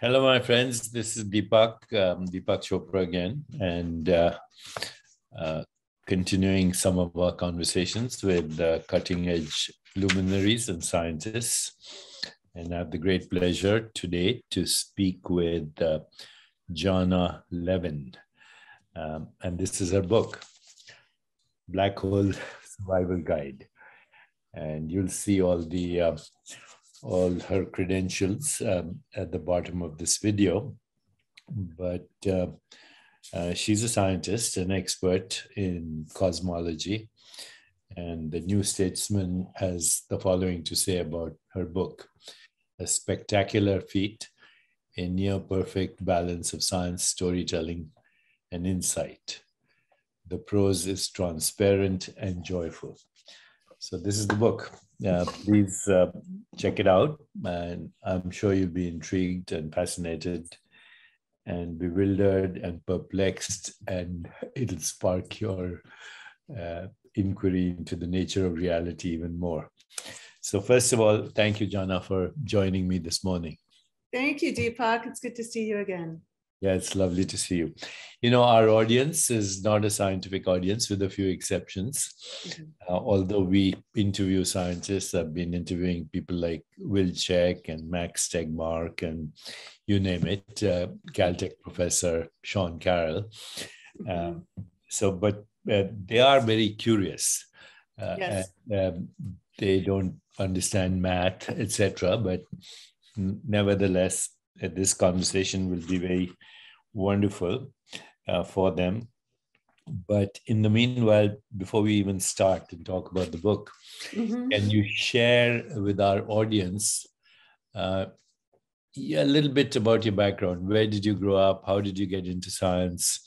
Hello, my friends. This is Deepak, Deepak Chopra again, and continuing some of our conversations with cutting edge luminaries and scientists. And I have the great pleasure today to speak with Janna Levin. And this is her book, Black Hole Survival Guide. And you'll see all her credentials at the bottom of this video. But she's a scientist, an expert in cosmology. And the New Statesman has the following to say about her book: a spectacular feat, a near perfect balance of science, storytelling, and insight. The prose is transparent and joyful. So this is the book. Please check it out. And I'm sure you'll be intrigued and fascinated and bewildered and perplexed, and it'll spark your inquiry into the nature of reality even more. So first of all, thank you, Janna, for joining me this morning. Thank you, Deepak. It's good to see you again. Yeah, it's lovely to see you. You know, our audience is not a scientific audience, with a few exceptions. Although we interview scientists, I've been interviewing people like Will Check and Max Tegmark and you name it, Caltech professor Sean Carroll. But they are very curious. Yes. And, they don't understand math, etc. But nevertheless, this conversation will be very wonderful for them. But in the meanwhile, before we even start and talk about the book, can you share with our audience a little bit about your background? Where did you grow up? How did you get into science?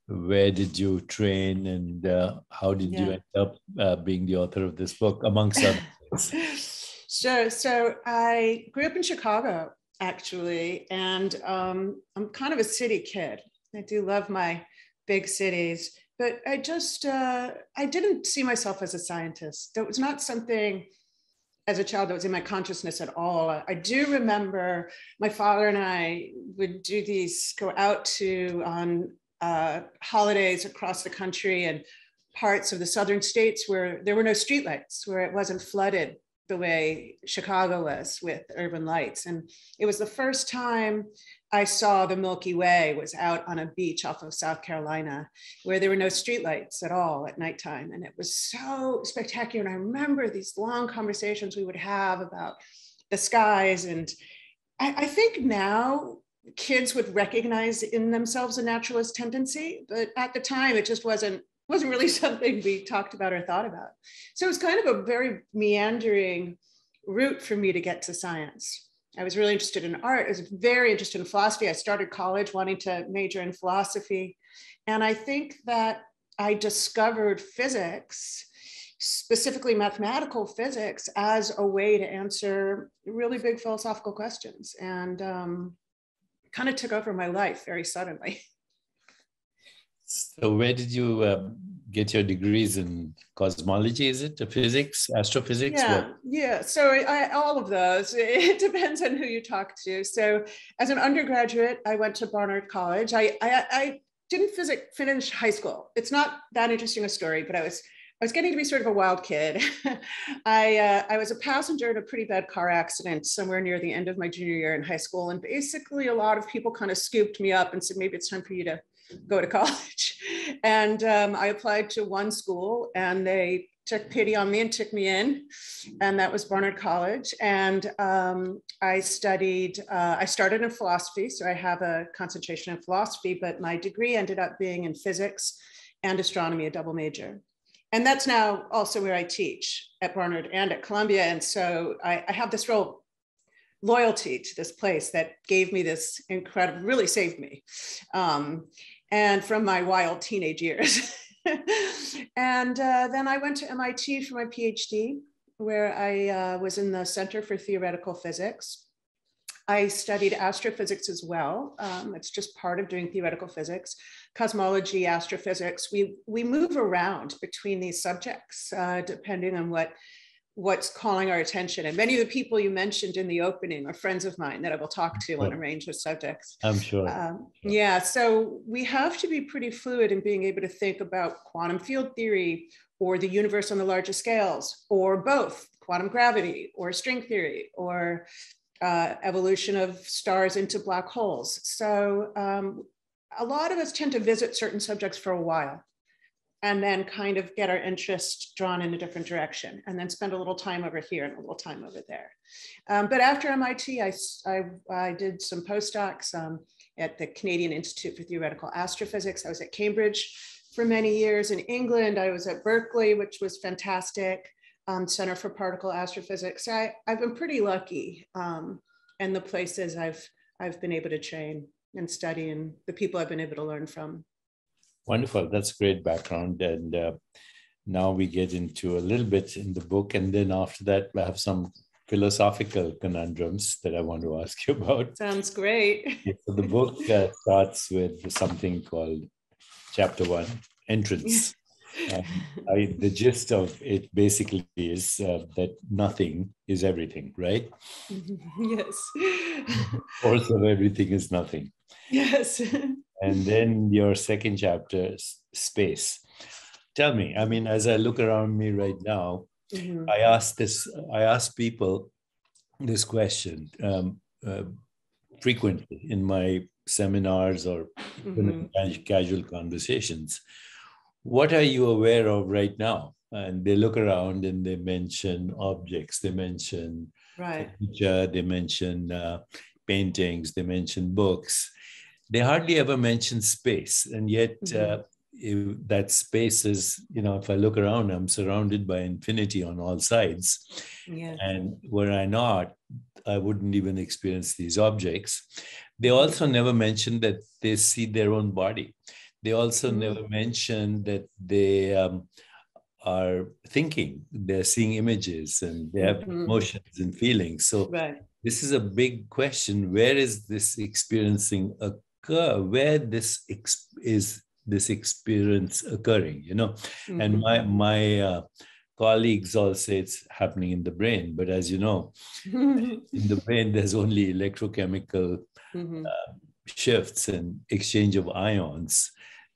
Where did you train? And how did you end up being the author of this book, amongst other things? Sure. So I grew up in Chicago, actually, and I'm kind of a city kid. I do love my big cities, but I didn't see myself as a scientist. That was not something as a child that was in my consciousness at all. I do remember my father and I would go out on holidays across the country and parts of the southern states where there were no streetlights, where it wasn't flooded the way Chicago was with urban lights. And it was the first time I saw the Milky Way was out on a beach off of South Carolina, where there were no streetlights at all at nighttime. And it was so spectacular. And I remember these long conversations we would have about the skies. And I think now kids would recognize in themselves a naturalist tendency, but at the time it just wasn't really something we talked about or thought about. So it was kind of a very meandering route for me to get to science. I was really interested in art. I was very interested in philosophy. I started college wanting to major in philosophy. And I think that I discovered physics, specifically mathematical physics, as a way to answer really big philosophical questions, and kind of took over my life very suddenly. So where did you get your degrees in cosmology? Is it physics, astrophysics? Yeah. So all of those. It depends on who you talk to. So as an undergraduate, I went to Barnard College. I didn't finish high school. It's not that interesting a story, but I was getting to be sort of a wild kid. I was a passenger in a pretty bad car accident somewhere near the end of my junior year in high school. And basically a lot of people kind of scooped me up and said, maybe it's time for you to go to college. And I applied to one school and they took pity on me and took me in. And that was Barnard College. And I started in philosophy. So I have a concentration in philosophy, but my degree ended up being in physics and astronomy, a double major. And that's now also where I teach at Barnard and at Columbia. And so I have this real loyalty to this place that gave me this incredible, really saved me. And from my wild teenage years. And then I went to MIT for my PhD, where I was in the Center for Theoretical Physics. I studied astrophysics as well. It's just part of doing theoretical physics. Cosmology, astrophysics, we move around between these subjects depending on what what's calling our attention. And many of the people you mentioned in the opening are friends of mine that I will talk to on a range of subjects. I'm sure. Yeah, so we have to be pretty fluid in being able to think about quantum field theory or the universe on the larger scales, or both quantum gravity or string theory, or evolution of stars into black holes. So a lot of us tend to visit certain subjects for a while and then kind of get our interest drawn in a different direction, and then spend a little time over here and a little time over there. But after MIT, I did some postdocs at the Canadian Institute for Theoretical Astrophysics. I was at Cambridge for many years. In England, I was at Berkeley, which was fantastic, Center for Particle Astrophysics. So I've been pretty lucky in the places I've been able to train and study, and the people I've been able to learn from. Wonderful. That's great background. And now we get into a little bit in the book. And then after that, I have some philosophical conundrums that I want to ask you about. Sounds great. So the book starts with something called Chapter 1, Entrance. The gist of it basically is that nothing is everything, right? Yes. Force of everything is nothing. Yes. And then your second chapter, Space. Tell me, I mean, as I look around me right now, I ask people this question frequently in my seminars or casual conversations. What are you aware of right now? And they look around and they mention objects, they mention furniture, they mention paintings, they mention books. They hardly ever mention space. And yet that space is, if I look around, I'm surrounded by infinity on all sides. Yeah. And were I not, I wouldn't even experience these objects. They also never mention that they see their own body. They also never mention that they are thinking, they're seeing images, and they have emotions and feelings. So this is a big question. Where is this experiencing occur? Where is this experience occurring? And my colleagues all say it's happening in the brain, but as you know, in the brain there's only electrochemical shifts and exchange of ions.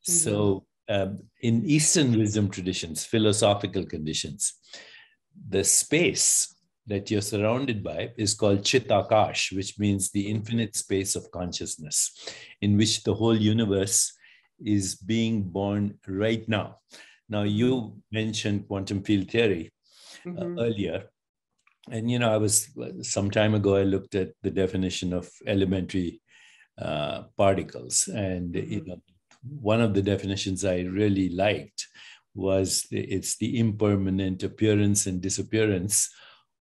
So in Eastern wisdom traditions, philosophical conditions, the space that you're surrounded by is called Chitakash, which means the infinite space of consciousness, in which the whole universe is being born right now. Now, you mentioned quantum field theory earlier. And, I was, some time ago, I looked at the definition of elementary particles. And, one of the definitions I really liked was it's the impermanent appearance and disappearance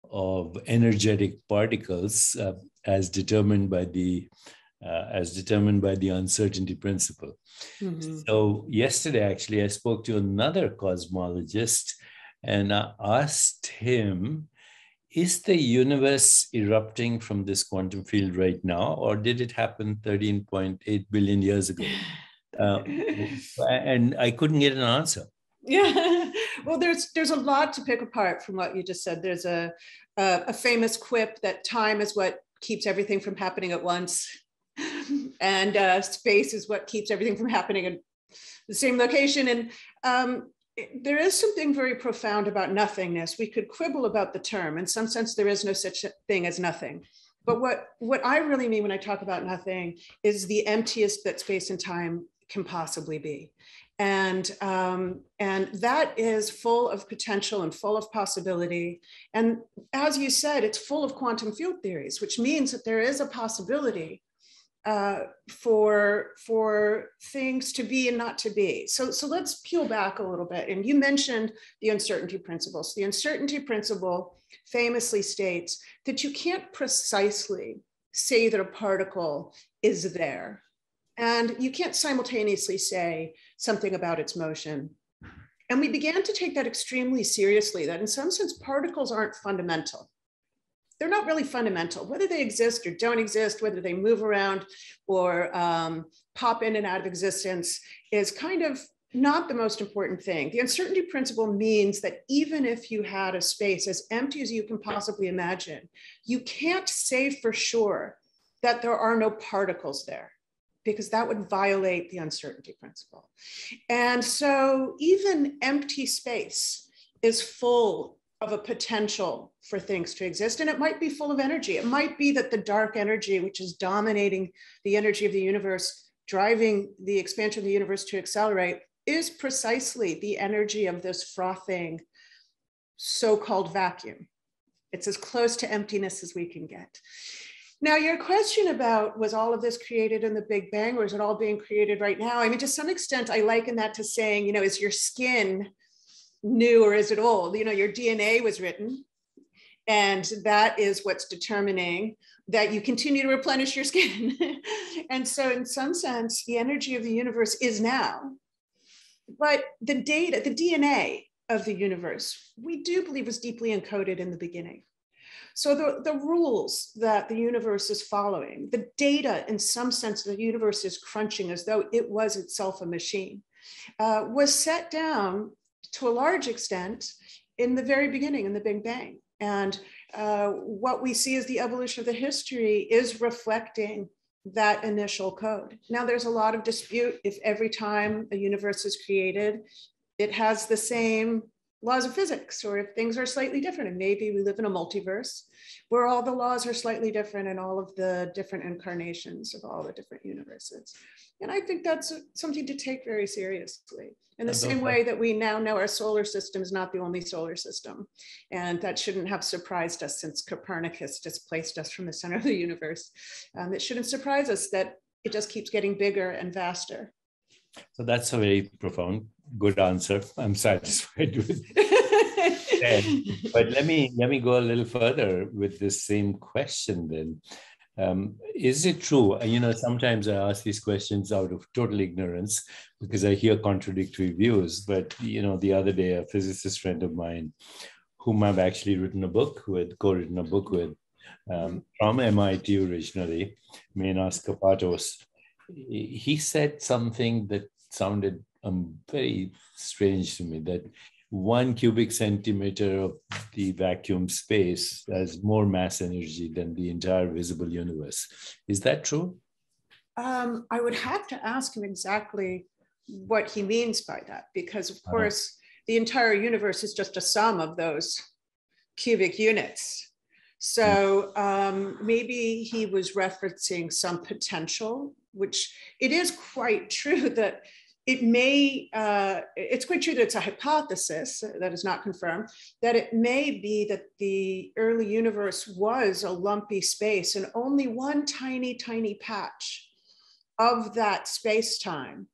of energetic particles as determined by the uncertainty principle. So yesterday, actually, I spoke to another cosmologist and I asked him, is the universe erupting from this quantum field right now, or did it happen 13.8 billion years ago? And I couldn't get an answer. Yeah, well, there's a lot to pick apart from what you just said. There's a famous quip that time is what keeps everything from happening at once, and space is what keeps everything from happening in the same location. And there is something very profound about nothingness. We could quibble about the term. In some sense, there is no such thing as nothing. But what I really mean when I talk about nothing is the emptiest that space and time can possibly be. And that is full of potential and full of possibility. And as you said, it's full of quantum field theories, which means that there is a possibility for things to be and not to be. So let's peel back a little bit. And you mentioned the uncertainty principle. So the uncertainty principle famously states that you can't precisely say that a particle is there. And you can't simultaneously say something about its motion. And we began to take that extremely seriously, that in some sense, particles aren't fundamental. They're not really fundamental. Whether they exist or don't exist, whether they move around or pop in and out of existence is kind of not the most important thing. The uncertainty principle means that even if you had a space as empty as you can possibly imagine, you can't say for sure that there are no particles there, because that would violate the uncertainty principle. And so even empty space is full of a potential for things to exist, and it might be full of energy. It might be that the dark energy, which is dominating the energy of the universe, driving the expansion of the universe to accelerate, is precisely the energy of this frothing so-called vacuum. It's as close to emptiness as we can get. Now, your question about, was all of this created in the Big Bang, or is it all being created right now? I mean, to some extent, I liken that to saying, you know, is your skin new or is it old? You know, your DNA was written, and that is what's determining that you continue to replenish your skin. And so in some sense, the energy of the universe is now. But the data, the DNA of the universe, we do believe was deeply encoded in the beginning. So the rules that the universe is following, the data in some sense the universe is crunching as though it was itself a machine, was set down to a large extent in the very beginning, in the Big Bang. And what we see as the evolution of the history is reflecting that initial code. Now, there's a lot of dispute if every time a universe is created, it has the same laws of physics, or if things are slightly different. And maybe we live in a multiverse where all the laws are slightly different in all of the different incarnations of all the different universes. And I think that's something to take very seriously. In the same way that we now know our solar system is not the only solar system. And that shouldn't have surprised us since Copernicus displaced us from the center of the universe. It shouldn't surprise us that it just keeps getting bigger and vaster. So that's a very profound, good answer. I'm satisfied with it. But let me go a little further with this same question then. Is it true? You know, sometimes I ask these questions out of total ignorance because I hear contradictory views. But, you know, the other day, a physicist friend of mine, whom I've actually written a book with, co-written a book with, from MIT originally, Menas Kapatos, he said something that sounded very strange to me, that 1 cubic centimeter of the vacuum space has more mass energy than the entire visible universe. Is that true? I would have to ask him exactly what he means by that, because of course, the entire universe is just a sum of those cubic units. So maybe he was referencing some potential, which it is quite true that it may, it's quite true that it's a hypothesis that is not confirmed, that it may be that the early universe was a lumpy space and only one tiny, tiny patch of that space-time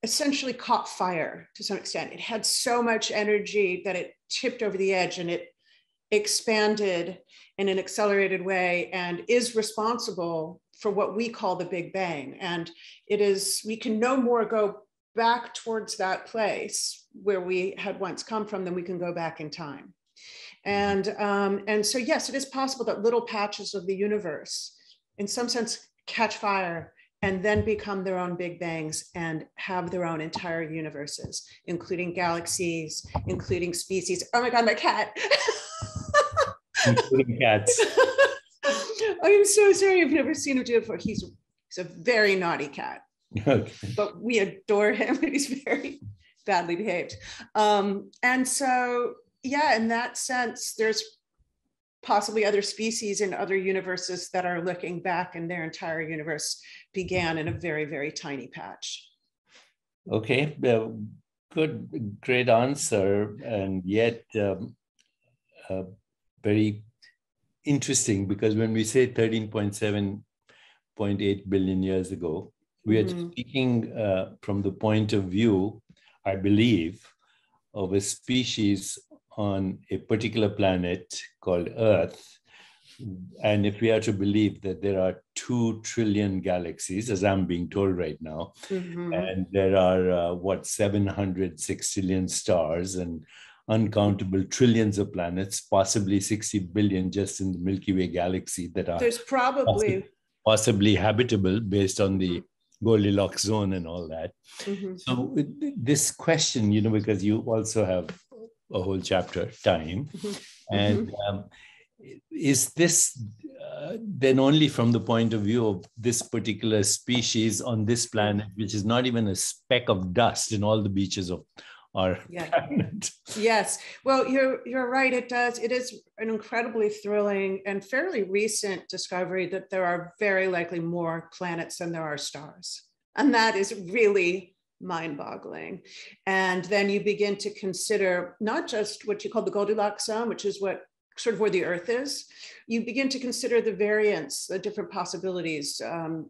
essentially caught fire to some extent. It had so much energy that it tipped over the edge and it expanded in an accelerated way and is responsible for what we call the Big Bang. And it is, we can no more go back towards that place where we had once come from than we can go back in time. And so, yes, it is possible that little patches of the universe, in some sense, catch fire and then become their own Big Bangs and have their own entire universes, including galaxies, including species. Oh my God, my cat. Including cats. I am so sorry, I've never seen him do it before. He's a very naughty cat. Okay. But we adore him and he's very badly behaved. And so, yeah, in that sense, there's possibly other species in other universes that are looking back and their entire universe began in a very, very tiny patch. Okay, good, great answer. And yet very interesting, because when we say 13.7.8 billion years ago, we are speaking from the point of view, I believe, of a species on a particular planet called Earth. And if we are to believe that there are 2 trillion galaxies, as I'm being told right now, and there are, 700 sextillion stars and uncountable trillions of planets, possibly 60 billion just in the Milky Way galaxy that are there's probably possibly habitable based on the Goldilocks zone and all that. Mm-hmm. So this question, you know, because you also have a whole chapter, time, Mm-hmm. and is this then only from the point of view of this particular species on this planet, which is not even a speck of dust in all the beaches of our planet? Yes. Well, you're right. It does. It is an incredibly thrilling and fairly recent discovery that there are very likely more planets than there are stars. And that is really mind-boggling. And then you begin to consider not just what you call the Goldilocks zone, which is what sort of where the Earth is. You begin to consider the variants, the different possibilities,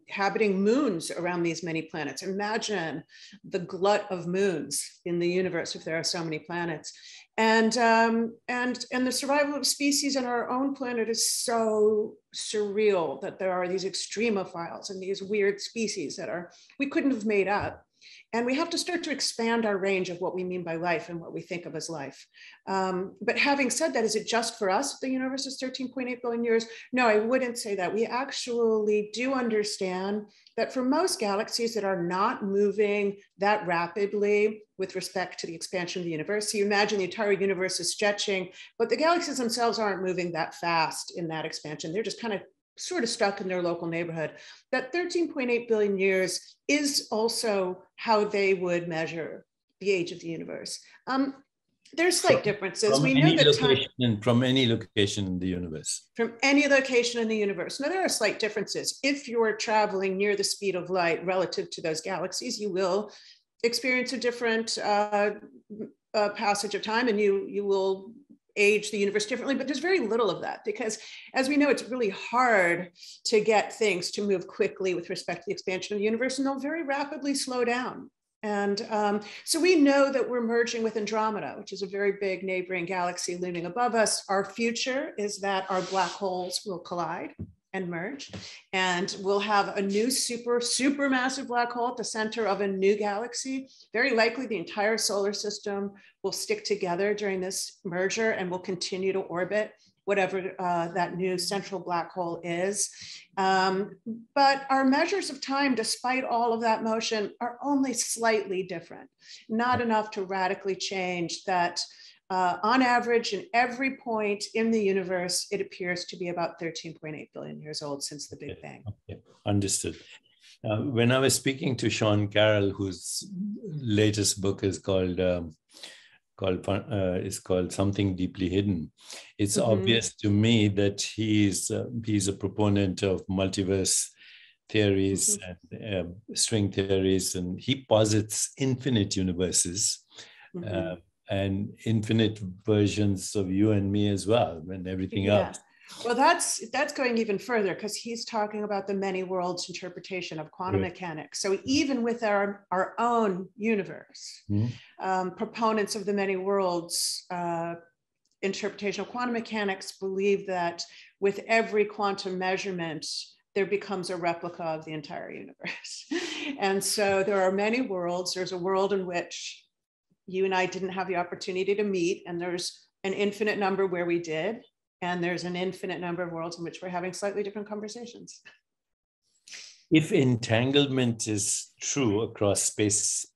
habiting moons around these many planets. Imagine the glut of moons in the universe if there are so many planets. And the survival of species on our own planet is so surreal that there are these extremophiles and these weird species that we couldn't have made up. And we have to start to expand our range of what we mean by life and what we think of as life. But having said that, is it just for us the universe is 13.8 billion years? No, I wouldn't say that. We actually do understand that for most galaxies that are not moving that rapidly with respect to the expansion of the universe, so you imagine the entire universe is stretching, but the galaxies themselves aren't moving that fast in that expansion. They're just kind of sort of stuck in their local neighborhood. That 13.8 billion years is also how they would measure the age of the universe. There's slight differences. We know that from any location in the universe. From any location in the universe. Now, there are slight differences. If you're traveling near the speed of light relative to those galaxies, you will experience a different passage of time, and you will age the universe differently, but there's very little of that because, as we know, it's really hard to get things to move quickly with respect to the expansion of the universe, and they'll very rapidly slow down. And so we know that we're merging with Andromeda, which is a very big neighboring galaxy looming above us. Our future is that our black holes will collide and merge, and we'll have a new super massive black hole at the center of a new galaxy. Very likely the entire solar system will stick together during this merger and will continue to orbit whatever that new central black hole is. But our measures of time, despite all of that motion, are only slightly different, not enough to radically change that. On average, in every point in the universe, it appears to be about 13.8 billion years old since the Big Bang. Okay. Understood. When I was speaking to Sean Carroll, whose latest book is called Something Deeply Hidden, it's obvious to me that he's a proponent of multiverse theories and string theories, and he posits infinite universes. And infinite versions of you and me as well, and everything else. Well, that's going even further because he's talking about the many worlds interpretation of quantum mechanics. So even with our own universe, proponents of the many worlds interpretation of quantum mechanics believe that with every quantum measurement, there becomes a replica of the entire universe. And so there are many worlds. There's a world in which you and I didn't have the opportunity to meet, and there's an infinite number where we did, and there's an infinite number of worlds in which we're having slightly different conversations. If entanglement is true across space,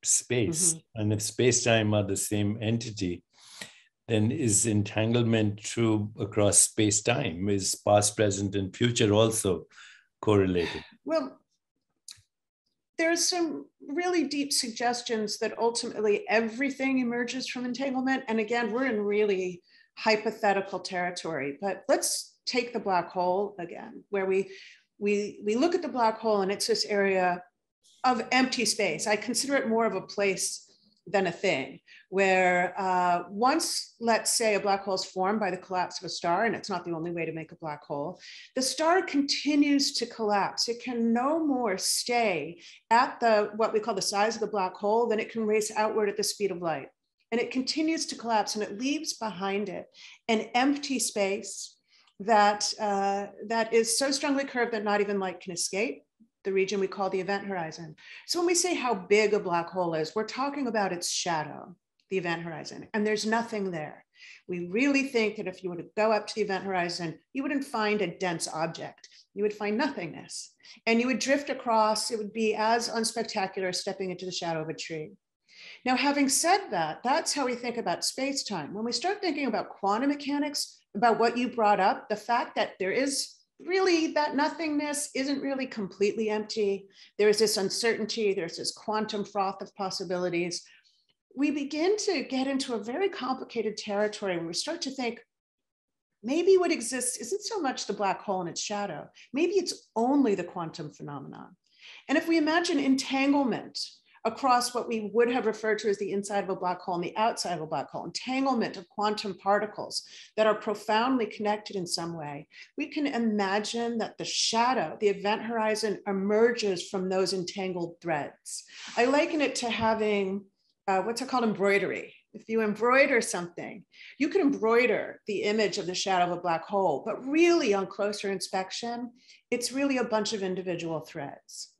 and if space-time are the same entity, then is entanglement true across space-time? Is past, present, and future also correlated? Well, there's some really deep suggestions that ultimately everything emerges from entanglement. And again, we're in really hypothetical territory, but let's take the black hole again, where we look at the black hole and it's this area of empty space. I consider it more of a place than a thing, where once, let's say, a black hole is formed by the collapse of a star, and it's not the only way to make a black hole, the star continues to collapse. It can no more stay at what we call the size of the black hole than it can race outward at the speed of light. And it continues to collapse, and it leaves behind it an empty space that is so strongly curved that not even light can escape, the region we call the event horizon. So when we say how big a black hole is, we're talking about its shadow, the event horizon, and there's nothing there. We really think that if you were to go up to the event horizon, you wouldn't find a dense object. You would find nothingness. And you would drift across. It would be as unspectacular as stepping into the shadow of a tree. Now, having said that, that's how we think about space-time. When we start thinking about quantum mechanics, about what you brought up, the fact that there is really that nothingness isn't really completely empty. There's this uncertainty, there's this quantum froth of possibilities. We begin to get into a very complicated territory where we start to think, maybe what exists isn't so much the black hole and its shadow. Maybe it's only the quantum phenomenon. And if we imagine entanglement across what we would have referred to as the inside of a black hole and the outside of a black hole, entanglement of quantum particles that are profoundly connected in some way, we can imagine that the shadow, the event horizon, emerges from those entangled threads. I liken it to having, what's it called, embroidery. If you embroider something, you can embroider the image of the shadow of a black hole, but really on closer inspection, it's really a bunch of individual threads.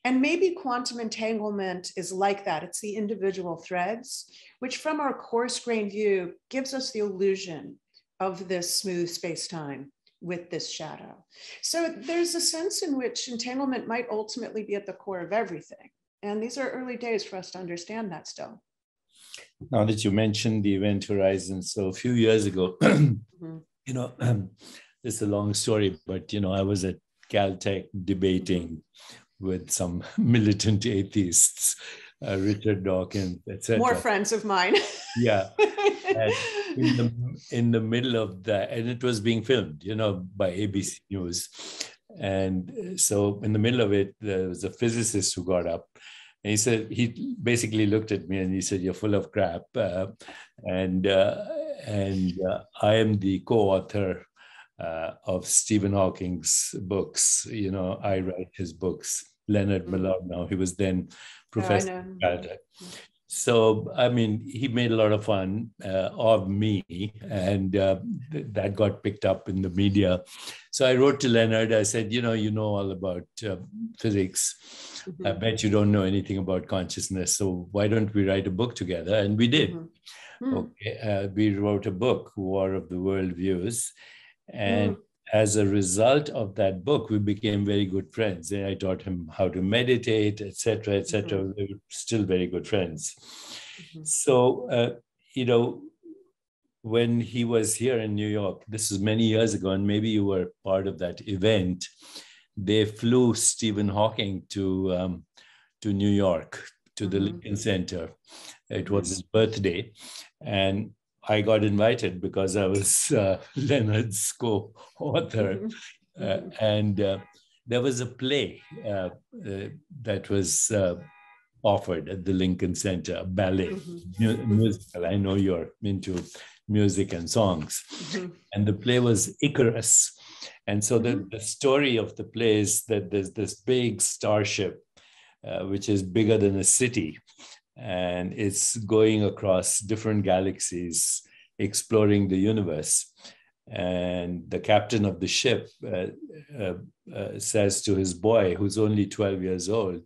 And maybe quantum entanglement is like that. It's the individual threads, which from our coarse-grained view gives us the illusion of this smooth space-time with this shadow. So there's a sense in which entanglement might ultimately be at the core of everything. And these are early days for us to understand that still. Now that you mentioned the event horizon, so a few years ago, you know, this is a long story, but, you know, I was at Caltech debating with some militant atheists, Richard Dawkins, etc. More friends of mine. Yeah. And in the middle of that, and it was being filmed, you know, by ABC News. And so in the middle of it, there was a physicist who got up and he said, he basically looked at me and he said, "You're full of crap. And I am the co-author of Stephen Hawking's books. You know, I write his books. Leonard Millard now, he was then professor at Caltech. So, I mean, he made a lot of fun of me, and that got picked up in the media. So I wrote to Leonard, I said, you know all about physics. I bet you don't know anything about consciousness. So why don't we write a book together? And we did. Okay, we wrote a book, War of the World Views. And as a result of that book, we became very good friends. And I taught him how to meditate, etc., etc. We were still very good friends. So, you know, when he was here in New York, this was many years ago, and maybe you were part of that event, they flew Stephen Hawking to New York, to the Lincoln Center. It was his birthday. And I got invited because I was Leonard's co-author. And there was a play that was offered at the Lincoln Center, a ballet, musical. I know you're into music and songs. And the play was Icarus. And so the story of the play is that there's this big starship, which is bigger than a city. And it's going across different galaxies, exploring the universe. And the captain of the ship says to his boy, who's only 12 years old,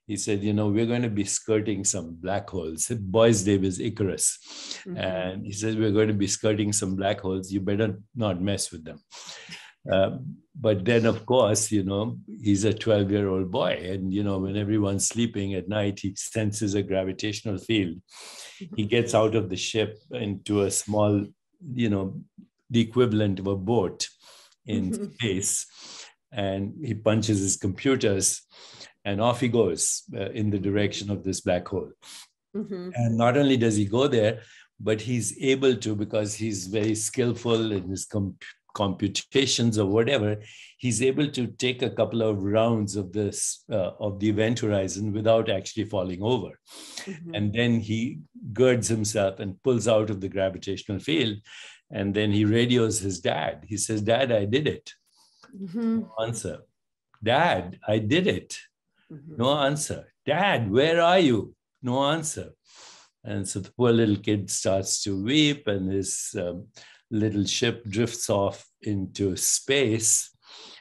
he said, you know, we're going to be skirting some black holes. The boy's name is Icarus. And he says, we're going to be skirting some black holes. You better not mess with them. But then, of course, you know, he's a 12-year-old boy. And, you know, when everyone's sleeping at night, he senses a gravitational field. He gets out of the ship into a small, you know, the equivalent of a boat in space. And he punches his computers and off he goes in the direction of this black hole. And not only does he go there, but he's able to, because he's very skillful in his computations or whatever, he's able to take a couple of rounds of this of the event horizon without actually falling over. And then he girds himself and pulls out of the gravitational field. And then he radios his dad. He says, "Dad, I did it." No answer. "Dad, I did it." No answer. "Dad, where are you?" No answer. And so the poor little kid starts to weep, and his little ship drifts off into space.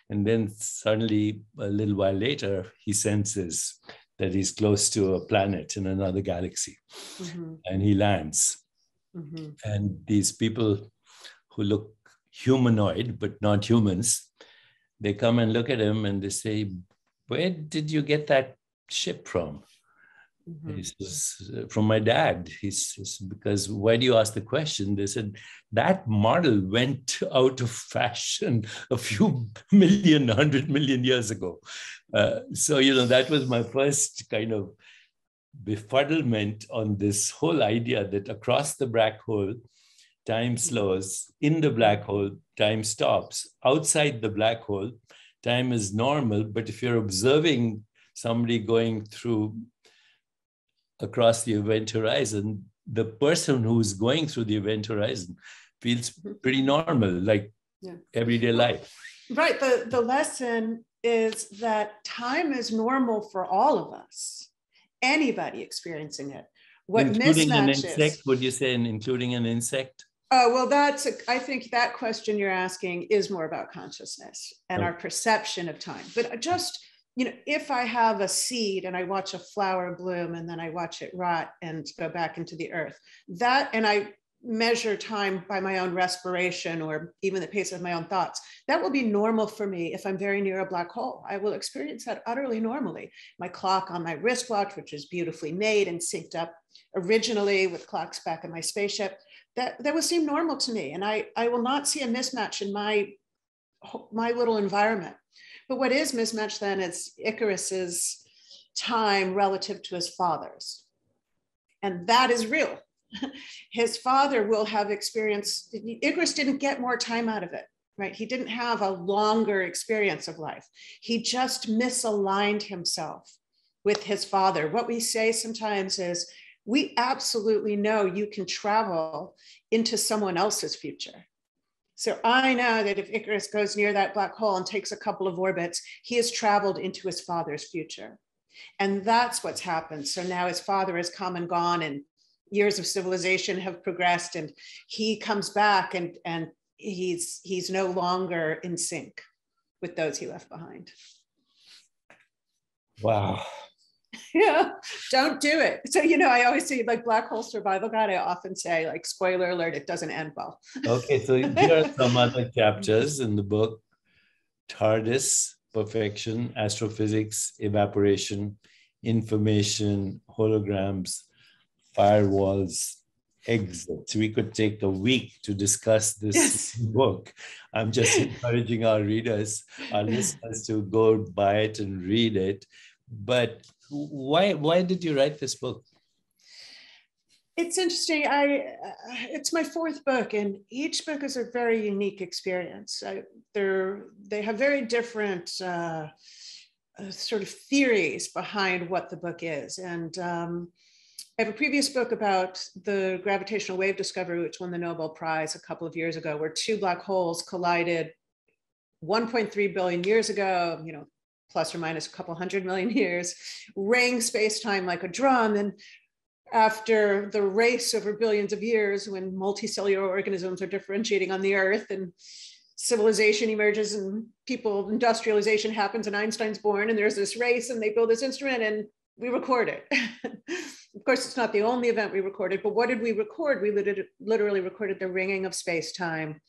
And then suddenly, a little while later, he senses that he's close to a planet in another galaxy. And he lands. And these people who look humanoid, but not humans, they come and look at him and they say, where did you get that ship from? He says, from my dad. He says, because why do you ask the question? They said, that model went out of fashion a few million, 100 million years ago. So, that was my first kind of befuddlement on this whole idea that across the black hole, time slows. In the black hole, time stops. Outside the black hole, time is normal. But if you're observing somebody going through across the event horizon, the person who's going through the event horizon feels pretty normal, like everyday life. Right. The lesson is that time is normal for all of us, anybody experiencing it. What including an mismatches, insect, would you say, including an insect? Oh, well, I think that question you're asking is more about consciousness and our perception of time. But just, if I have a seed and I watch a flower bloom and then I watch it rot and go back into the earth, and I measure time by my own respiration or even the pace of my own thoughts, that will be normal for me if I'm very near a black hole. I will experience that utterly normally. My clock on my wristwatch, which is beautifully made and synced up originally with clocks back in my spaceship, that will seem normal to me. And I will not see a mismatch in my little environment. But what is mismatched then is Icarus's time relative to his father's. And that is real. His father will have experienced, Icarus didn't get more time out of it, right? He didn't have a longer experience of life. He just misaligned himself with his father. What we say sometimes is, we absolutely know you can travel into someone else's future. So I know that if Icarus goes near that black hole and takes a couple of orbits, he has traveled into his father's future. And that's what's happened. So now his father has come and gone and years of civilization have progressed, and he comes back and he's no longer in sync with those he left behind. Wow. Yeah, don't do it. So, I always say, like, black hole survival guide, I often say, like, spoiler alert, it doesn't end well. Okay, so here are some other chapters in the book: TARDIS, perfection, astrophysics, evaporation, information, holograms, firewalls, exits. We could take a week to discuss this book. I'm just encouraging our readers, our listeners, to go buy it and read it. But why did you write this book? It's interesting. It's my fourth book, and each book is a very unique experience. They have very different sort of theories behind what the book is. And I have a previous book about the gravitational wave discovery, which won the Nobel Prize a couple of years ago, where two black holes collided 1.3 billion years ago, plus or minus a couple 100 million years, rang space-time like a drum. And after the race over billions of years, when multicellular organisms are differentiating on the Earth and civilization emerges and industrialization happens and Einstein's born, and there's this race and they build this instrument and we record it. Of course, it's not the only event we recorded, but what did we record? We literally recorded the ringing of space-time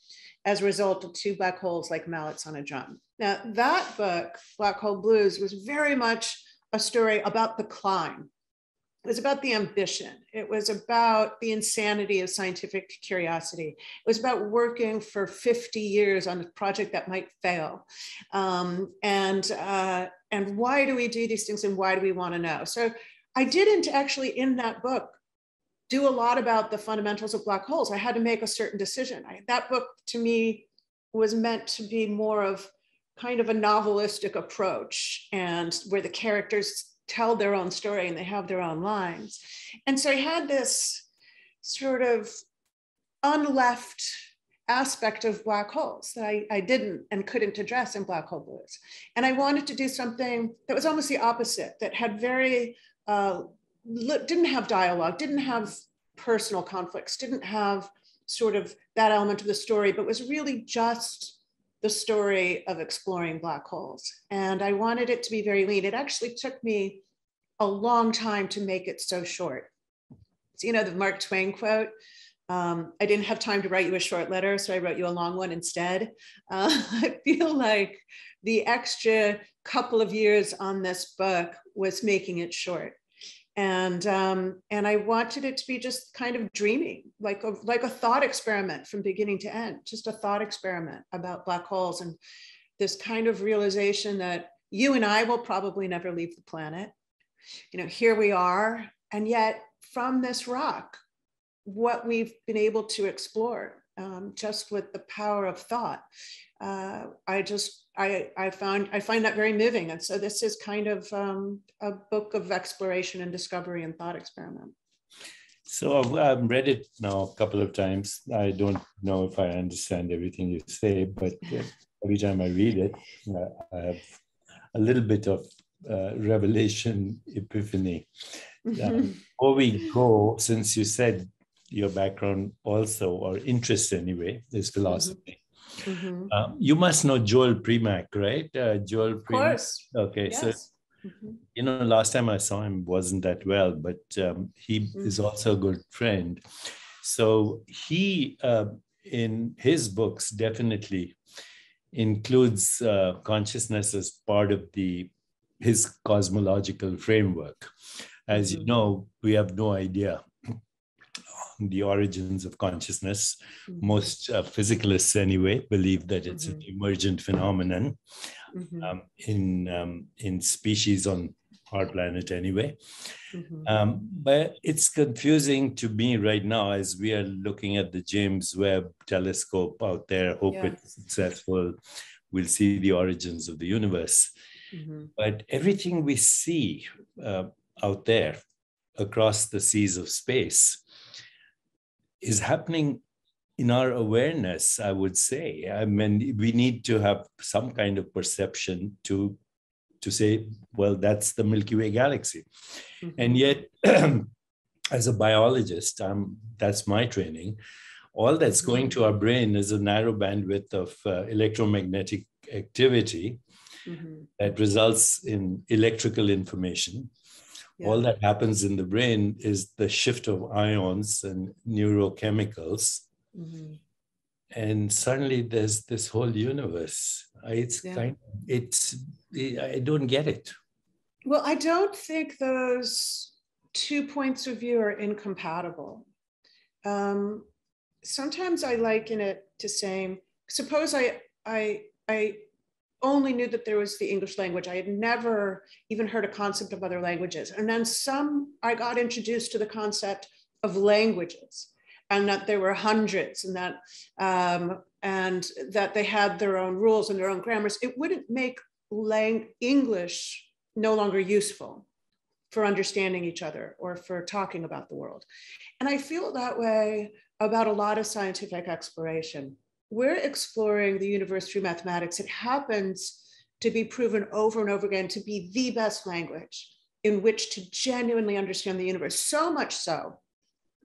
as a result of two black holes like mallets on a drum. Now, that book, Black Hole Blues, was very much a story about the climb. It was about the ambition. It was about the insanity of scientific curiosity. It was about working for 50 years on a project that might fail. And why do we do these things and why do we want to know? So I didn't actually, in that book, do a lot about the fundamentals of black holes. I had to make a certain decision. That book, to me, was meant to be more of kind of a novelistic approach, and where the characters tell their own story and they have their own lines. And so I had this sort of unleft aspect of black holes that I didn't and couldn't address in Black Hole Blues. And I wanted to do something that was almost the opposite, that had very, didn't have dialogue, didn't have personal conflicts, didn't have sort of that element of the story, but was really just the story of exploring black holes. And I wanted it to be very lean. It actually took me a long time to make it so short. So, the Mark Twain quote, I didn't have time to write you a short letter, so I wrote you a long one instead. I feel like the extra couple of years on this book was making it short. And I wanted it to be just kind of dreaming, like a thought experiment from beginning to end, just a thought experiment about black holes and this kind of realization that you and I will probably never leave the planet. You know, here we are, and yet from this rock, what we've been able to explore just with the power of thought. I find that very moving. And so this is kind of a book of exploration and discovery and thought experiment. So I've read it now a couple of times. I don't know if I understand everything you say, but every time I read it, I have a little bit of revelation epiphany. Before we go, since you said your background also, or interest anyway, is philosophy. You must know Joel Primack, right? Joel Primack. Of course. Okay, yes. So, you know, last time I saw him wasn't that well, but he is also a good friend. So he, in his books, definitely includes consciousness as part of his cosmological framework. As you know, we have no idea the origins of consciousness. Most physicalists anyway believe that it's an emergent phenomenon in species on our planet anyway. But it's confusing to me right now as we are looking at the James Webb telescope out there. Hope it's successful. We'll see the origins of the universe. But everything we see out there across the seas of space is happening in our awareness, I would say. I mean, we need to have some kind of perception to say, well, that's the Milky Way galaxy. And yet, as a biologist, that's my training, all that's going to our brain is a narrow bandwidth of electromagnetic activity that results in electrical information. All that happens in the brain is the shift of ions and neurochemicals. And suddenly there's this whole universe. I don't get it. Well, I don't think those two points of view are incompatible. Sometimes I liken it to saying, suppose I only knew that there was the English language. I had never even heard a concept of other languages. And then I got introduced to the concept of languages, and that there were hundreds, and that they had their own rules and their own grammars. It wouldn't make English no longer useful for understanding each other or for talking about the world. And I feel that way about a lot of scientific exploration. We're exploring the universe through mathematics. It happens to be proven over and over again to be the best language in which to genuinely understand the universe, so much so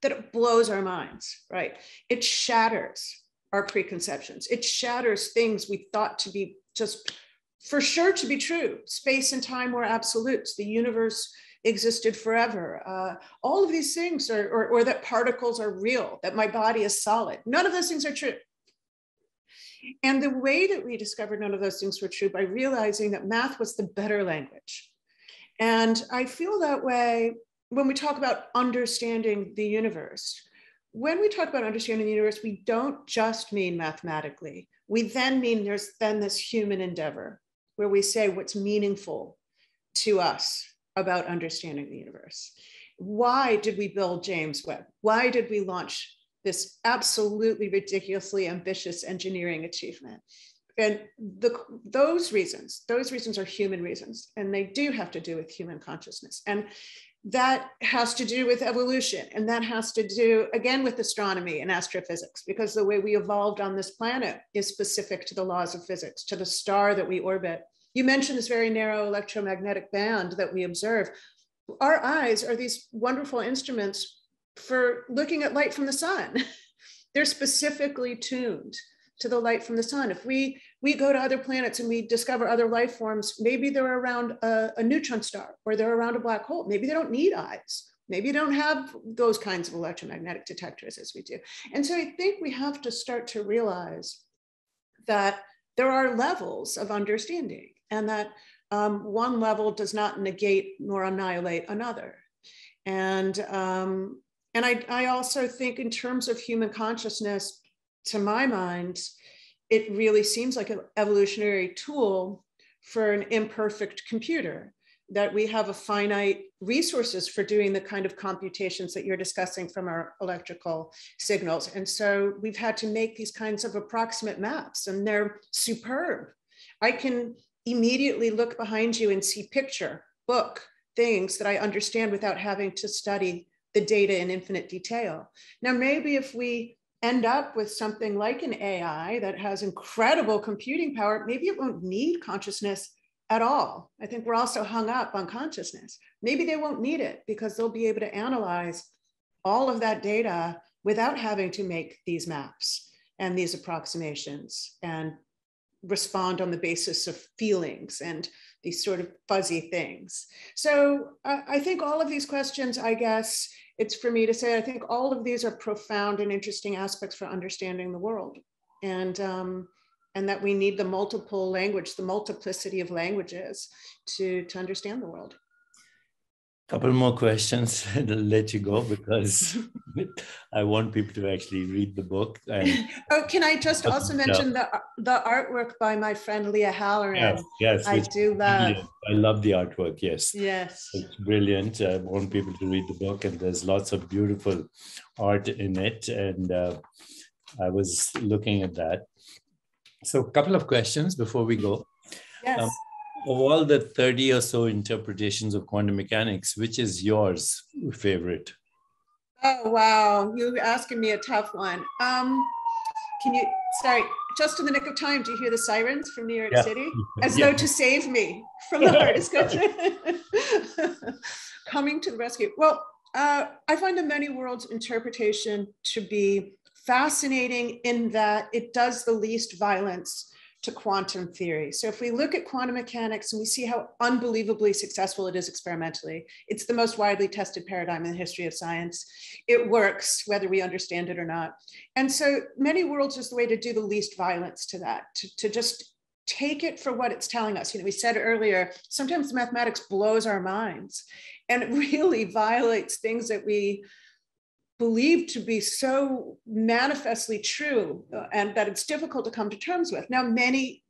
that it blows our minds, right? It shatters our preconceptions. It shatters things we thought to be just for sure to be true. Space and time were absolutes. The universe existed forever. All of these things or that particles are real, that my body is solid. None of those things are true. And the way that we discovered none of those things were true by realizing that math was the better language. And I feel that way when we talk about understanding the universe. When we talk about understanding the universe, we don't just mean mathematically. We then mean there's then this human endeavor where we say what's meaningful to us about understanding the universe. Why did we build James Webb? Why did we launch this absolutely ridiculously ambitious engineering achievement? And those reasons are human reasons, and they do have to do with human consciousness. And that has to do with evolution, and that has to do, again, with astronomy and astrophysics, because the way we evolved on this planet is specific to the laws of physics, to the star that we orbit. You mentioned this very narrow electromagnetic band that we observe. Our eyes are these wonderful instruments for looking at light from the sun. They're specifically tuned to the light from the sun. If we go to other planets and we discover other life forms, maybe they're around a neutron star or they're around a black hole. Maybe they don't need eyes. Maybe you don't have those kinds of electromagnetic detectors as we do. And so I think we have to start to realize that there are levels of understanding, and that one level does not negate nor annihilate another. And I also think in terms of human consciousness, to my mind, it really seems like an evolutionary tool for an imperfect computer, that we have a finite resources for doing the kind of computations that you're discussing from our electrical signals. And so we've had to make these kinds of approximate maps, and they're superb. I can immediately look behind you and see picture, book, things that I understand without having to study the data in infinite detail. Now, maybe if we end up with something like an AI that has incredible computing power, maybe it won't need consciousness at all. I think we're also hung up on consciousness. Maybe they won't need it because they'll be able to analyze all of that data without having to make these maps and these approximations and respond on the basis of feelings and these sort of fuzzy things. So I think all of these questions, I guess it's for me to say, I think all of these are profound and interesting aspects for understanding the world. And that we need the multiple language, the multiplicity of languages to understand the world. Couple more questions and I'll let you go because I want people to actually read the book. And oh, can I just also mention the artwork by my friend Leah Halloran? Yes, I do love. Brilliant. I love the artwork. Yes, yes, it's brilliant. I want people to read the book, and there's lots of beautiful art in it. And I was looking at that. So, a couple of questions before we go. Yes. Of all the 30 or so interpretations of quantum mechanics, which is yours favorite? Oh, wow. You're asking me a tough one. Can you, sorry, just in the nick of time, do you hear the sirens from New York City? As though to save me from the hardest question. Coming to the rescue. Well, I find the many worlds interpretation to be fascinating in that it does the least violence to quantum theory. So if we look at quantum mechanics and we see how unbelievably successful it is experimentally, it's the most widely tested paradigm in the history of science. It works whether we understand it or not. And so many worlds is the way to do the least violence to that, to just take it for what it's telling us. You know, we said earlier, sometimes mathematics blows our minds and it really violates things that we believed to be so manifestly true and that it's difficult to come to terms with. Now, maybe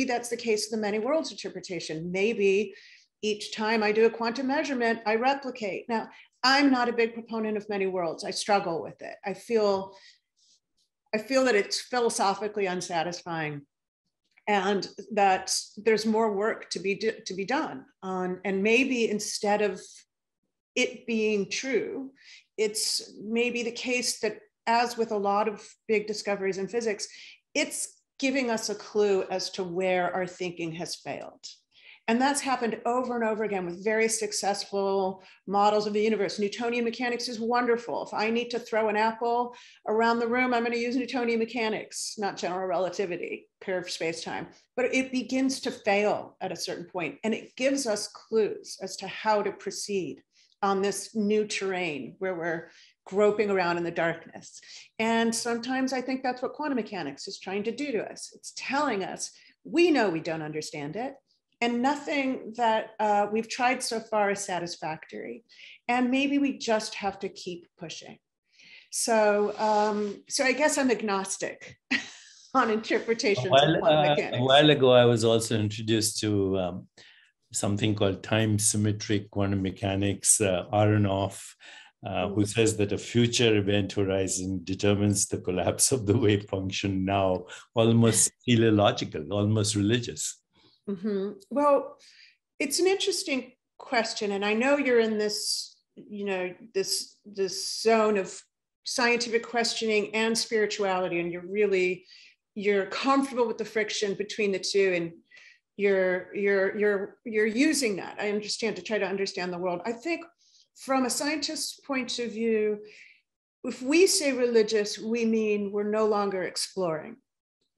that's the case of the many worlds interpretation. Maybe each time I do a quantum measurement, I replicate. Now, I'm not a big proponent of many worlds. I struggle with it. I feel that it's philosophically unsatisfying and that there's more work to be done on, and maybe instead of it being true, it's maybe the case that, as with a lot of big discoveries in physics, it's giving us a clue as to where our thinking has failed. And that's happened over and over again with very successful models of the universe. Newtonian mechanics is wonderful. If I need to throw an apple around the room, I'm going to use Newtonian mechanics, not general relativity, curved space-time. But it begins to fail at a certain point, and it gives us clues as to how to proceed on this new terrain where we're groping around in the darkness. And sometimes I think that's what quantum mechanics is trying to do to us. It's telling us, we know we don't understand it, and nothing that we've tried so far is satisfactory. And maybe we just have to keep pushing. So I guess I'm agnostic on interpretations of quantum mechanics. A while ago, I was also introduced to something called time symmetric quantum mechanics, Aronoff, who says that a future event horizon determines the collapse of the wave function now, almost teleological, almost religious. Mm-hmm. Well, it's an interesting question. And I know you're in this, you know, this zone of scientific questioning and spirituality, and you're comfortable with the friction between the two, and you're using that, I understand, to try to understand the world. I think from a scientist's point of view, if we say religious, we mean we're no longer exploring.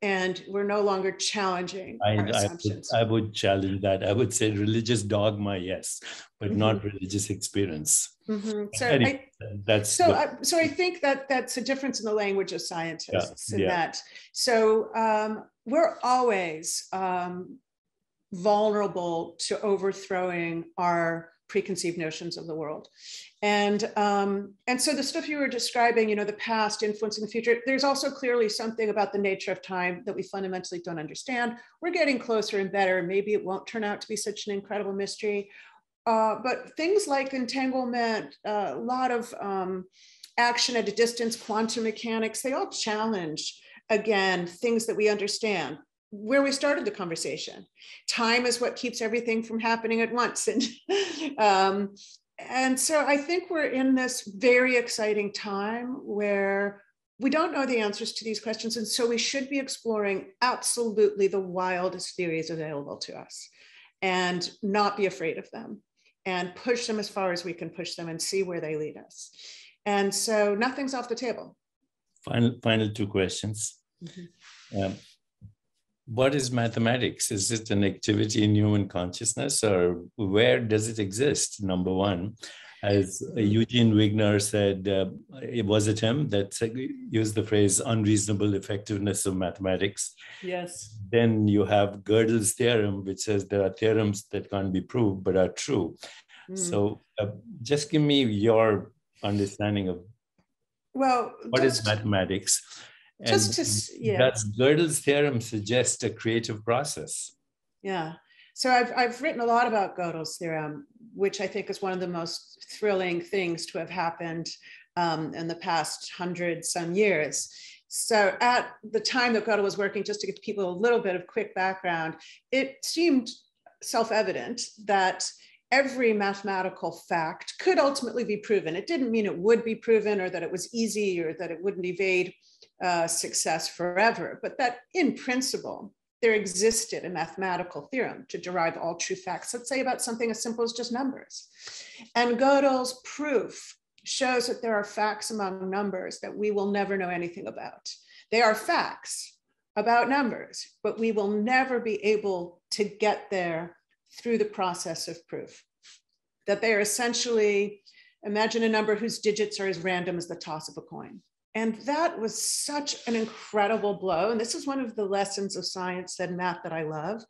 and we're no longer challenging our assumptions. I would challenge that. I would say religious dogma, yes, but not religious experience. So anyway, I think that that's a difference in the language of scientists in that. So we're always vulnerable to overthrowing our preconceived notions of the world. And so the stuff you were describing, you know, the past influencing the future, there's also clearly something about the nature of time that we fundamentally don't understand. We're getting closer and better. Maybe it won't turn out to be such an incredible mystery. But things like entanglement, a lot of action at a distance, quantum mechanics, they all challenge, again, things that we understand. Where we started the conversation, time is what keeps everything from happening at once. And so I think we're in this very exciting time where we don't know the answers to these questions. And so we should be exploring absolutely the wildest theories available to us and not be afraid of them and push them as far as we can push them and see where they lead us. And so nothing's off the table. Final two questions. What is mathematics? Is it an activity in human consciousness, or where does it exist? Number one, as Eugene Wigner said, it was it him that used the phrase unreasonable effectiveness of mathematics. Yes. Then you have Gödel's theorem, which says there are theorems that can't be proved but are true. So just give me your understanding of what is mathematics. And does Gödel's theorem suggest a creative process? Yeah. So I've written a lot about Gödel's theorem, which I think is one of the most thrilling things to have happened in the past 100-some years. So at the time that Godel was working, just to give people a little bit of quick background, it seemed self-evident that every mathematical fact could ultimately be proven. It didn't mean it would be proven or that it was easy or that it wouldn't evade success forever, but that in principle, there existed a mathematical theorem to derive all true facts, let's say about something as simple as just numbers. And Gödel's proof shows that there are facts among numbers that we will never know anything about. They are facts about numbers, but we will never be able to get there through the process of proof. That they are essentially, imagine a number whose digits are as random as the toss of a coin. And that was such an incredible blow. And this is one of the lessons of science and math that I love.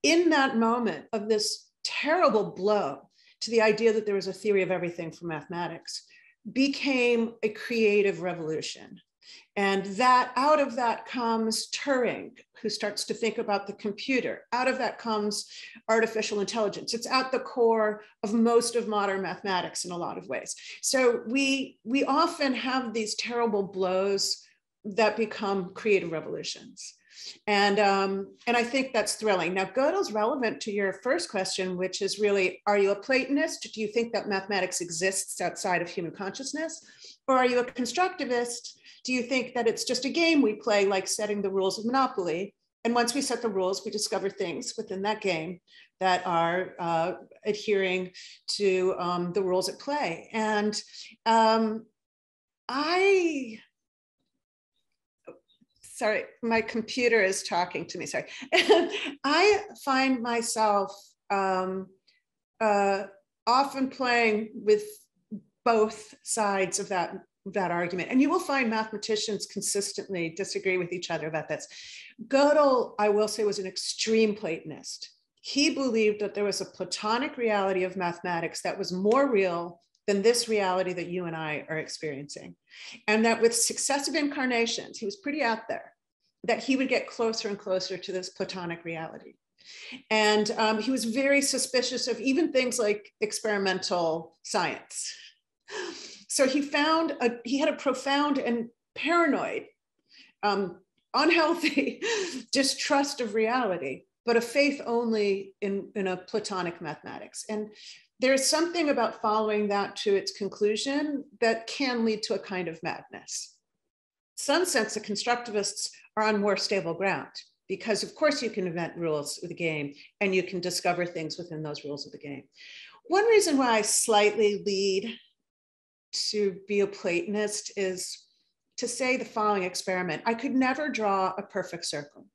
In that moment of this terrible blow to the idea that there was a theory of everything for mathematics, became a creative revolution. And that out of that comes Turing, who starts to think about the computer. Out of that comes artificial intelligence. It's at the core of most of modern mathematics in a lot of ways. So we often have these terrible blows that become creative revolutions. And I think that's thrilling. Now, Gödel's relevant to your first question, which is really, are you a Platonist? Do you think that mathematics exists outside of human consciousness? Or are you a constructivist? Do you think that it's just a game we play, like setting the rules of Monopoly? And once we set the rules, we discover things within that game that are adhering to the rules at play. And sorry, my computer is talking to me, sorry. I find myself often playing with both sides of that argument. And you will find mathematicians consistently disagree with each other about this. Gödel, I will say, was an extreme Platonist. He believed that there was a Platonic reality of mathematics that was more real than this reality that you and I are experiencing. And that with successive incarnations, he was pretty out there, that he would get closer and closer to this Platonic reality. And he was very suspicious of even things like experimental science. So he had a profound and paranoid, unhealthy distrust of reality, but a faith only in a Platonic mathematics. And there's something about following that to its conclusion that can lead to a kind of madness. In some sense, the constructivists are on more stable ground because, of course, you can invent rules of the game and you can discover things within those rules of the game. One reason why I slightly lead to be a Platonist is to say the following experiment. I could never draw a perfect circle.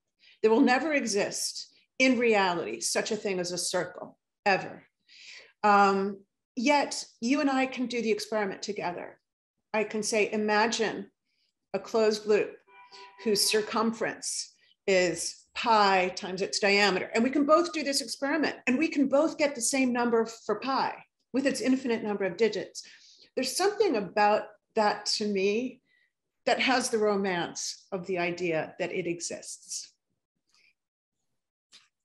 There will never exist in reality such a thing as a circle, ever. Yet you and I can do the experiment together. I can say, imagine a closed loop whose circumference is pi times its diameter. And we can both do this experiment, and we can both get the same number for pi with its infinite number of digits. There's something about that to me that has the romance of the idea that it exists.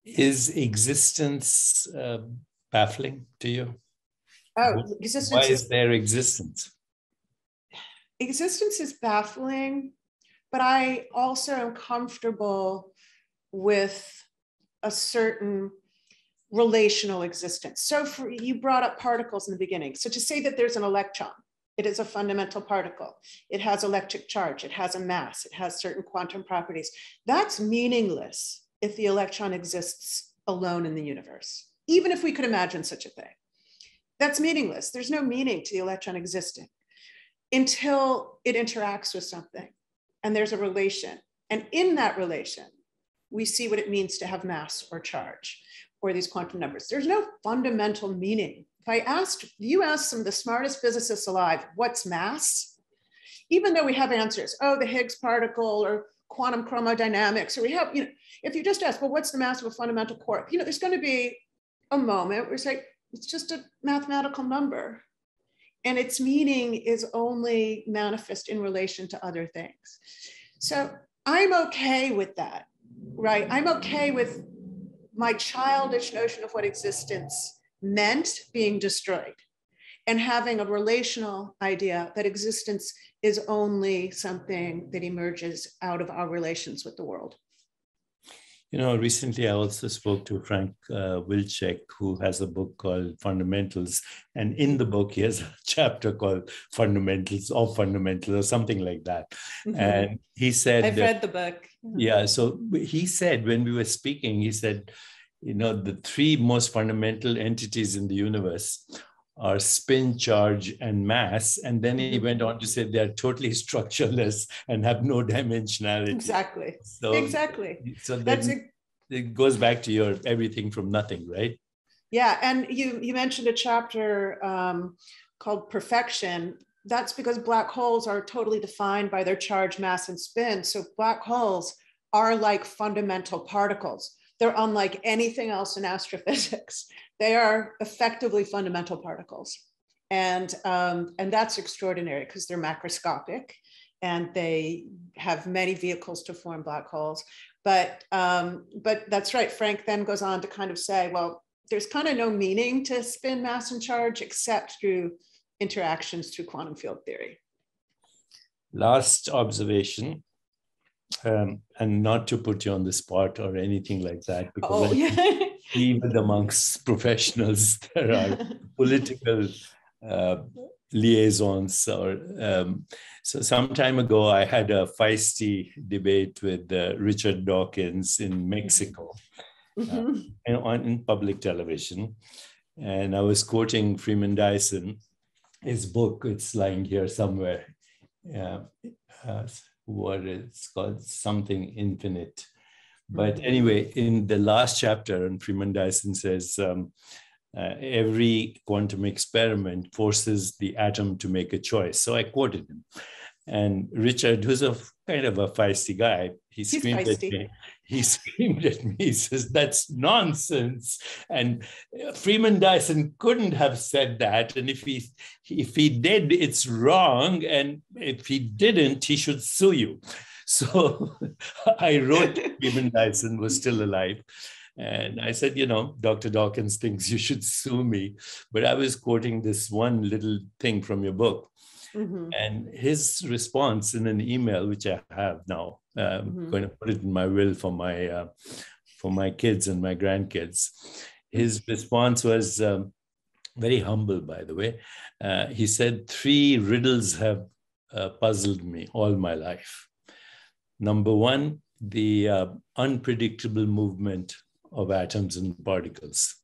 Is existence baffling to you? Oh, why is there existence? Existence is baffling, but I also am comfortable with a certain relational existence. So you brought up particles in the beginning. So to say that there's an electron, it is a fundamental particle. It has electric charge. It has a mass. It has certain quantum properties. That's meaningless if the electron exists alone in the universe, even if we could imagine such a thing. That's meaningless. There's no meaning to the electron existing until it interacts with something and there's a relation. And in that relation, we see what it means to have mass or charge or these quantum numbers. There's no fundamental meaning. If you asked some of the smartest physicists alive, what's mass? Even though we have answers, oh, the Higgs particle or quantum chromodynamics, or we have, if you just ask, well, what's the mass of a fundamental quark? There's going to be a moment where it's like, it's just a mathematical number. And its meaning is only manifest in relation to other things. So I'm okay with that, right? I'm okay with my childish notion of what existence meant being destroyed and having a relational idea that existence is only something that emerges out of our relations with the world. Recently I also spoke to Frank Wilczek, who has a book called Fundamentals. And in the book, he has a chapter called Fundamentals of Fundamentals or something like that. Mm-hmm. And he said— I've read the book. Yeah, so he said, when we were speaking, he said, the three most fundamental entities in the universe are spin, charge, and mass. And then he went on to say they're totally structureless and have no dimensionality. Exactly. So That's it goes back to your everything from nothing, right? Yeah, and you mentioned a chapter called Perfection. That's because black holes are totally defined by their charge, mass, and spin. So black holes are like fundamental particles. They're unlike anything else in astrophysics. They are effectively fundamental particles. And that's extraordinary because they're macroscopic and they have many vehicles to form black holes. But that's right. Frank then goes on to kind of say, well, there's kind of no meaning to spin, mass, and charge except through interactions through quantum field theory. Last observation. And not to put you on the spot or anything like that, because even amongst professionals, there are political liaisons. So some time ago, I had a feisty debate with Richard Dawkins in Mexico in public television. And I was quoting Freeman Dyson, his book, it's lying here somewhere. What it's called, Something Infinite. But anyway, in the last chapter, and Freeman Dyson says, every quantum experiment forces the atom to make a choice. So I quoted him. And Richard, who's a kind of a feisty guy, he screamed at me. He screamed at me. He says, "That's nonsense." And Freeman Dyson couldn't have said that. And if he did, it's wrong. And if he didn't, he should sue you. So I wrote Freeman Dyson was still alive. And I said, Dr. Dawkins thinks you should sue me. But I was quoting this one little thing from your book. Mm-hmm. And his response in an email, which I have now, I'm going to put it in my will for my kids and my grandkids. His response was very humble, by the way. He said, 3 riddles have puzzled me all my life. Number 1, the unpredictable movement of atoms and particles.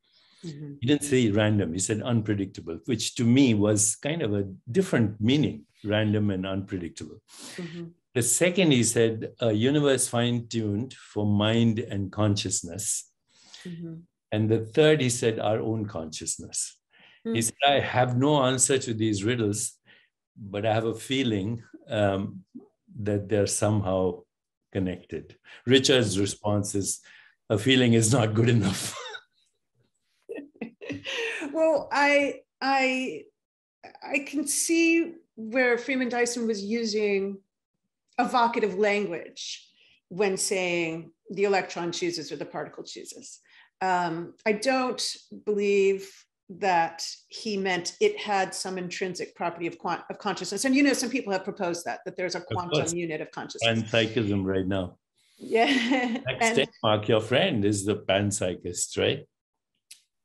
Mm-hmm. He didn't say random, he said unpredictable, which to me was kind of a different meaning, random and unpredictable. Mm-hmm. The second, he said, a universe fine-tuned for mind and consciousness. Mm-hmm. And the third, he said, our own consciousness. Mm-hmm. He said, I have no answer to these riddles, but I have a feeling that they're somehow connected. Richard's response is, a feeling is not good enough. Well, I can see where Freeman Dyson was using evocative language when saying the electron chooses or the particle chooses. I don't believe that he meant it had some intrinsic property of consciousness. And some people have proposed that there's a quantum unit of consciousness. Panpsychism right now. Yeah. Mark, your friend, is the panpsychist, right?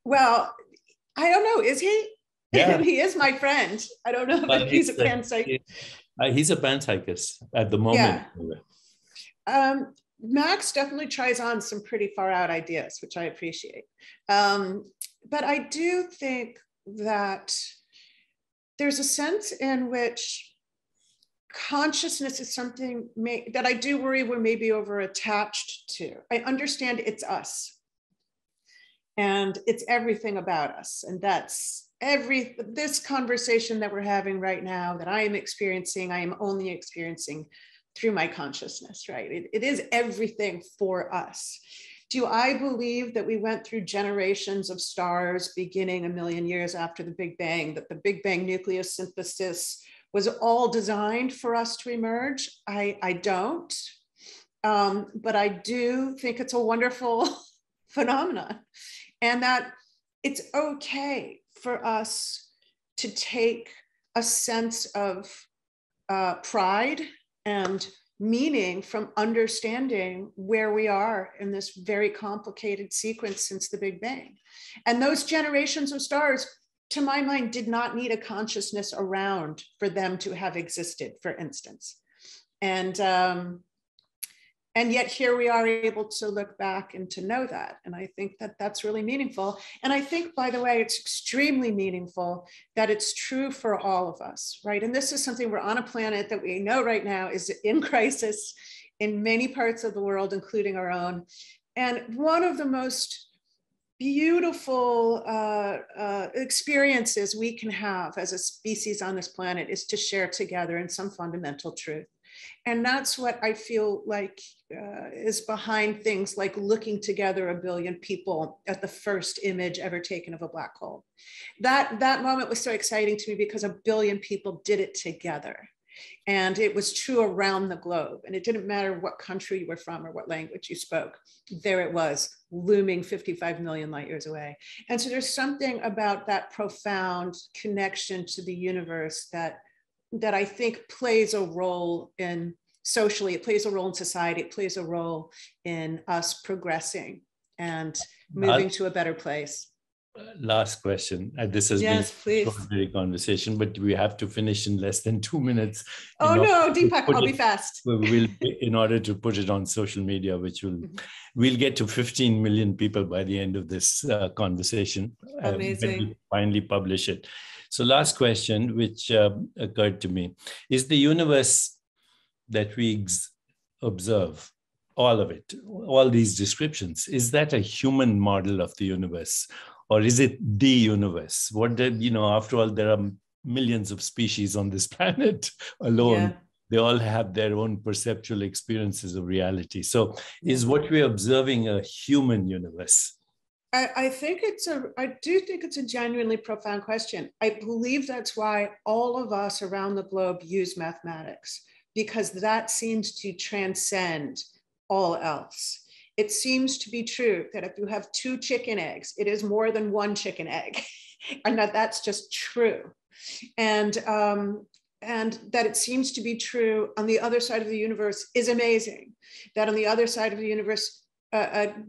Well, I don't know. Is he? Yeah. He is my friend. I don't know if he's a panpsychist. He's a panpsychist at the moment. Yeah. Max definitely tries on some pretty far out ideas, which I appreciate. But I do think that there's a sense in which consciousness is something that I do worry we're maybe over attached to. I understand it's us and it's everything about us. And that's this conversation that we're having right now that I am experiencing, I am only experiencing through my consciousness, right? It is everything for us. Do I believe that we went through generations of stars beginning 1 million years after the Big Bang, that the Big Bang nucleosynthesis was all designed for us to emerge? I don't, but I do think it's a wonderful phenomenon, and that it's okay for us to take a sense of pride and meaning from understanding where we are in this very complicated sequence since the Big Bang. And those generations of stars, to my mind, did not need a consciousness around for them to have existed, for instance. And yet here we are able to look back and to know that. And I think that that's really meaningful. And I think, by the way, it's extremely meaningful that it's true for all of us, right? And this is something, we're on a planet that we know right now is in crisis in many parts of the world, including our own. And one of the most beautiful experiences we can have as a species on this planet is to share together in some fundamental truth. And that's what I feel like is behind things like looking together 1 billion people at the first image ever taken of a black hole. That moment was so exciting to me because 1 billion people did it together. And it was true around the globe. And it didn't matter what country you were from or what language you spoke. There it was, looming 55 million light years away. And so there's something about that profound connection to the universe that I think plays a role in socially, it plays a role in society, it plays a role in us progressing and moving to a better place. Last question. This has been a extraordinary conversation, but we have to finish in less than 2 minutes. Oh no, Deepak, I'll be fast. In order to put it on social media, which we'll get to 15 million people by the end of this conversation. Amazing. When we finally publish it. So last question, which occurred to me, is the universe that we observe, all of it, all these descriptions, is that a human model of the universe? Or is it the universe? After all, there are millions of species on this planet alone. Yeah. They all have their own perceptual experiences of reality. So is what we're observing a human universe? I do think it's a genuinely profound question. I believe that's why all of us around the globe use mathematics, because that seems to transcend all else. It seems to be true that if you have 2 chicken eggs, it is more than 1 chicken egg, and that's just true. And that it seems to be true on the other side of the universe is amazing. That on the other side of the universe,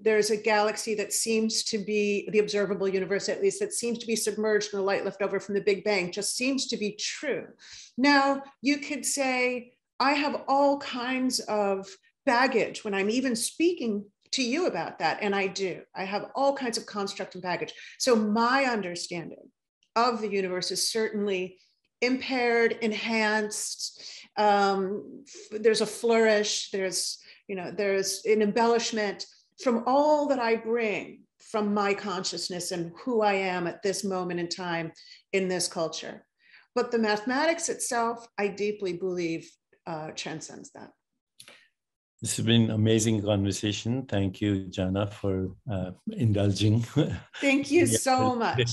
there's a galaxy that seems to be, the observable universe at least, that seems to be submerged in the light left over from the Big Bang, just seems to be true. Now, you could say, I have all kinds of baggage when I'm even speaking to you about that, and I do. I have all kinds of construct and baggage. So my understanding of the universe is certainly impaired, enhanced. There's a flourish. There's an embellishment from all that I bring from my consciousness and who I am at this moment in time in this culture. But the mathematics itself, I deeply believe, transcends that. This has been an amazing conversation. Thank you, Janna, for indulging. Thank you so much.